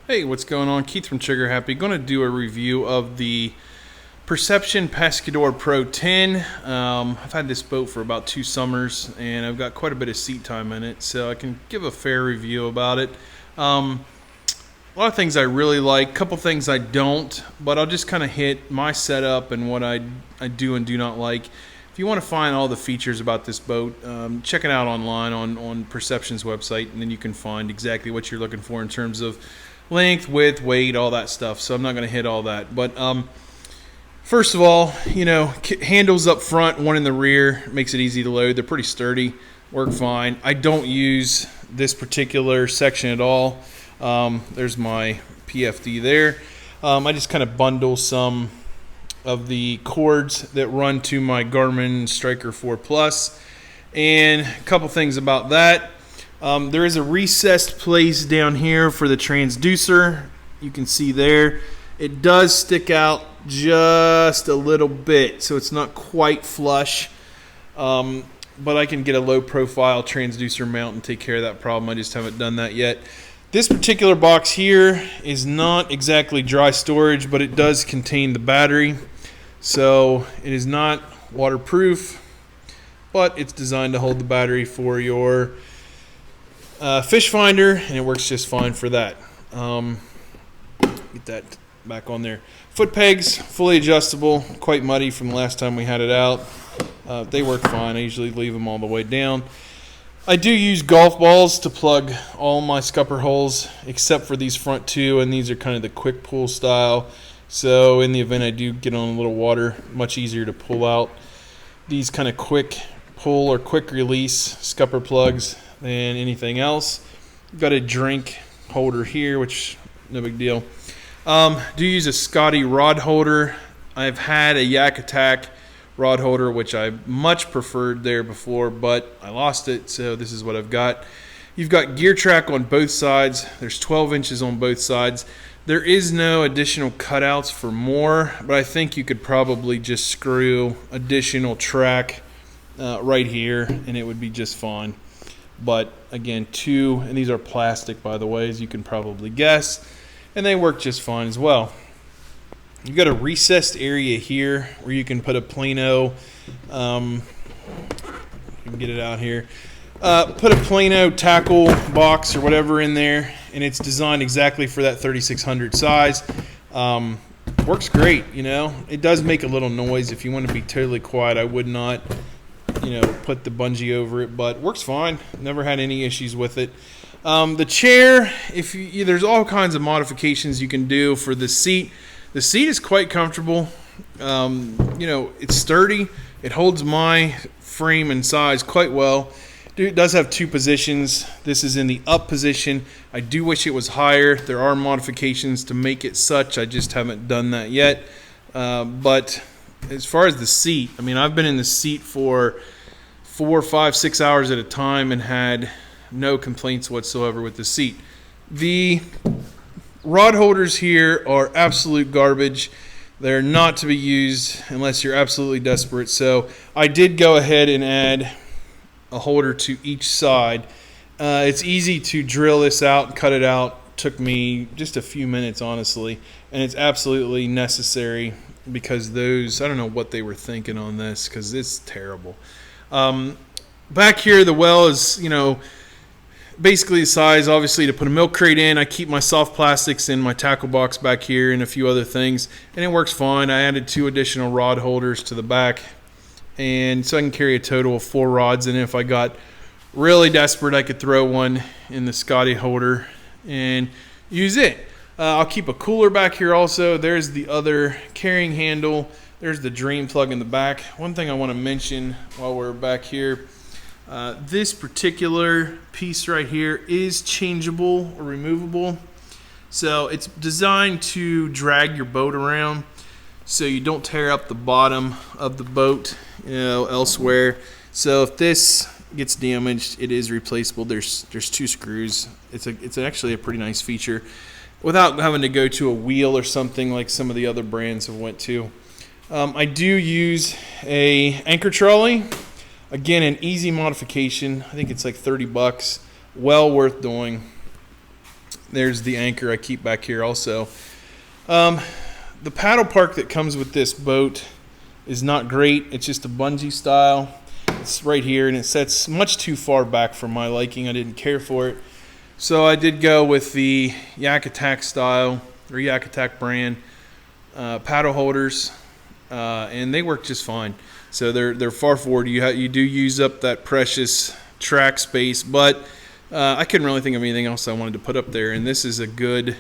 Hey, what's going on? Keith from Trigger Happy. Going to do a review of the Perception Pescador Pro 10. I've had this boat for about 2 summers, and I've got quite a bit of seat time in it, so I can give a fair review about it. A lot of things I really like, a couple things I don't, but I'll just kind of hit my setup and what I do and do not like. If you want to find all the features about this boat, check it out online on Perception's website, and then you can find exactly what you're looking for in terms of length, width, weight, all that stuff. So I'm not going to hit all that. But first of all, handles up front, one in the rear, makes it easy to load. They're pretty sturdy, work fine. I don't use this particular section at all. There's my PFD there. I just kind of bundle some of the cords that run to my Garmin Striker 4 Plus. And a couple things about that. There is a recessed place down here for the transducer. You can see there. It does stick out just a little bit, so it's not quite flush. But I can get a low profile transducer mount and take care of that problem. I just haven't done that yet. This particular box here is not exactly dry storage, but it does contain the battery. So it is not waterproof, but it's designed to hold the battery for your fish finder, and it works just fine for that. Get that back on there. Foot pegs, fully adjustable, quite muddy from the last time we had it out. They work fine. I usually leave them all the way down. I do use golf balls to plug all my scupper holes except for these front two, and these are kind of the quick pull style. So in the event I do get on a little water, much easier to pull out these kind of quick pull or quick release scupper plugs than anything else. Got a drink holder here, which no big deal. Do use a Scotty rod holder. I've had a Yak Attack rod holder, which I much preferred there before, but I lost it, so this is what I've got. You've got gear track on both sides. There's 12 inches on both sides. There is no additional cutouts for more, but I think you could probably just screw additional track right here, and it would be just fine. But again, and these are plastic, by the way, as you can probably guess, and they work just fine as well. You've got a recessed area here where you can put a Plano, you can get it out here, put a Plano tackle box or whatever in there, and it's designed exactly for that 3600 size. Works great, It does make a little noise. If you want to be totally quiet, I would not put the bungee over it, but works fine. Never had any issues with it. The chair, there's all kinds of modifications you can do for the seat. The seat is quite comfortable. It's sturdy. It holds my frame and size quite well. It does have 2 positions. This is in the up position. I do wish it was higher. There are modifications to make it such. I just haven't done that yet. But as far as the seat, I've been in the seat for 4, 5, 6 hours at a time and had no complaints whatsoever with the seat. The rod holders here are absolute garbage. They're not to be used unless you're absolutely desperate. So I did go ahead and add a holder to each side. It's easy to drill this out and cut it out. Took me just a few minutes, honestly, and it's absolutely necessary because I don't know what they were thinking on this because it's terrible. Back here, the well is, basically the size, obviously, to put a milk crate in. I keep my soft plastics in my tackle box back here and a few other things, and it works fine. I added 2 additional rod holders to the back, and so I can carry a total of 4 rods, and if I got really desperate, I could throw one in the Scotty holder and use it. I'll keep a cooler back here also. There's the other carrying handle. There's the drain plug in the back. One thing I want to mention while we're back here, this particular piece right here is changeable or removable. So it's designed to drag your boat around so you don't tear up the bottom of the boat elsewhere. So if this gets damaged, it is replaceable. There's 2 screws. It's actually a pretty nice feature without having to go to a wheel or something like some of the other brands have went to. I do use a anchor trolley. Again, an easy modification. I think it's like $30. Well worth doing. There's the anchor I keep back here also. The paddle park that comes with this boat is not great. It's just a bungee style. It's right here, and it sets much too far back for my liking. I didn't care for it. So I did go with the Yak Attack style, or Yak Attack brand paddle holders, and they work just fine. So they're far forward. You do use up that precious track space, but I couldn't really think of anything else I wanted to put up there, and this is a good,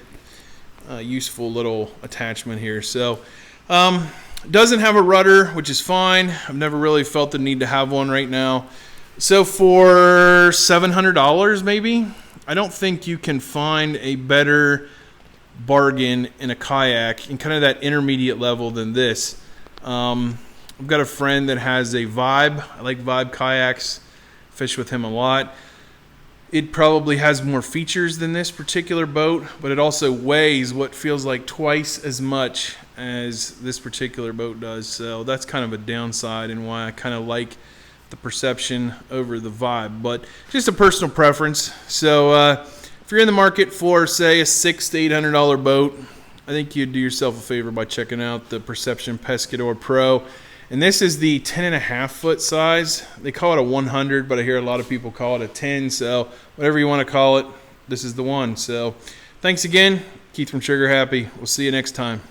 useful little attachment here. So doesn't have a rudder, which is fine. I've never really felt the need to have one right now. So for $700 maybe, I don't think you can find a better bargain in a kayak in kind of that intermediate level than this. I've got a friend that has a Vibe. I like Vibe kayaks. Fish with him a lot. It probably has more features than this particular boat, but it also weighs what feels like twice as much as this particular boat does. So that's kind of a downside and why I kind of like the Perception over the Vibe, but just a personal preference. So if you're in the market for, say, a $600 to $800 boat, I think you'd do yourself a favor by checking out the Perception Pescador Pro. And this is the 10.5 foot size. They call it a 100, but I hear a lot of people call it a 10. So whatever you want to call it, this is the one. So thanks again. Keith from Sugar Happy. We'll see you next time.